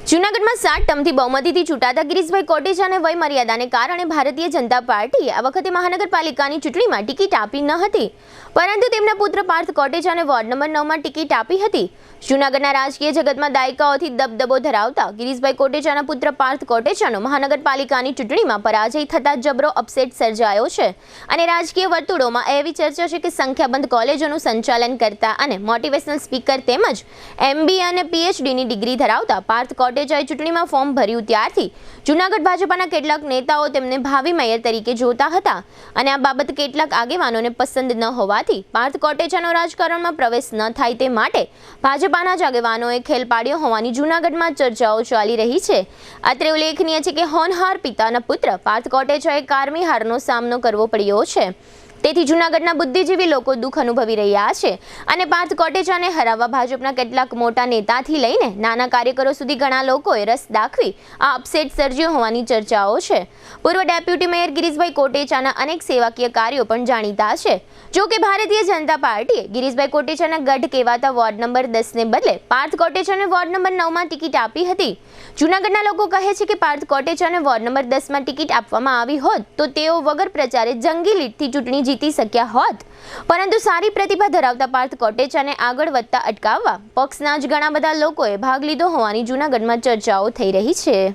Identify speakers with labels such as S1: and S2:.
S1: જૂનાગઢમાં 7 ટર્મથી બહુમતીથી ચૂંટાતા ગિરીશભાઈ કોટેચાને વય મર્યાદાને કારણે ભારતીય જનતા પાર્ટીએ આ વખતે મહાનગરપાલિકાની ચૂંટણીમાં ટિકિટ આપી ન હતી, પરંતુ તેમના પુત્ર પાર્થ કોટેચાને વોર્ડ નંબર 9માં ટિકિટ આપી હતી। જૂનાગઢના રાજકીય જગતમાં દાયકાઓથી દબદબો ધરાવતા ગિરીશભાઈ કોટેચાના પુત્ર પાર્થ કોટેચાનો મહાનગરપાલિકાની ચૂંટણીમાં પરાજય થતાં જબરો અપસેટ સર્જાયો છે અને રાજકીય વર્તુળોમાં એવી ચર્ચા છે કે સંખ્યાબંધ કોલેજોનું સંચાલન કરતા અને મોટિવેશનલ સ્પીકર તેમજ MBA અને PhDની ડિગ્રી ધરાવતા પાર્થ કોટેચાએ ચૂંટણીમાં ફોર્મ ભર્યું ત્યારથી જૂનાગઢ ભાજપાના કેટલાક નેતાઓ તેમને ભાવિ મેયર તરીકે જોતા હતા અને આ બાબત કેટલાક આગેવાનોને પસંદ ન હોવાથી પાર્થ કોટેચાનો રાજકારણમાં પ્રવેશ ન થાય તે માટે ભાજપાના જ આગેવાનોએ ખેલ પાડ્યો હોવાની જૂનાગઢમાં ચર્ચાઓ ચાલી રહી છે। અત્રે ઉલ્લેખનીય છે કે હોનહાર પિતાના પુત્ર પાર્થ કોટેચાએ કારમી હારનો સામનો કરવો પડ્યો છે, તેથી જૂનાગઢના બુદ્ધિજીવી લોકો દુઃખ અનુભવી રહ્યા છે અને પાર્થ કોટેચાને હરાવવા ભાજપના કેટલાક મોટા નેતાથી લઈને નાના કાર્યકરો સુધી ઘણા લોકોએ રસ દાખવી આ અપસેટ સર્જ્યો હોવાની ચર્ચાઓ છે। પૂર્વ ડેપ્યુટી મેયર ગિરીશભાઈ કોટેચાના અનેક સેવાકીય કાર્યો પણ જાણીતા છે। જો કે ભારતીય જનતા પાર્ટીએ ગિરીશભાઈ કોટેચાના ગઢ કહેવાતા વોર્ડ નંબર 10ને બદલે પાર્થ કોટેચાને વોર્ડ નંબર 9માં ટિકિટ આપી હતી। જૂનાગઢના લોકો કહે છે કે પાર્થ કોટેચાને વોર્ડ નંબર 10માં ટિકિટ આપવામાં આવી હોત તો તેઓ વગર પ્રચારે જંગી લીડથી ચૂંટણી જીતી શક્યા હોત, પરંતુ સારી પ્રતિભા ધરાવતા પાર્થ કોટેચાને આગળ વધતા અટકાવવા પક્ષના જ ઘણા બધા લોકોએ ભાગ લીધો હોવાની જૂનાગઢમાં ચર્ચાઓ થઈ રહી છે।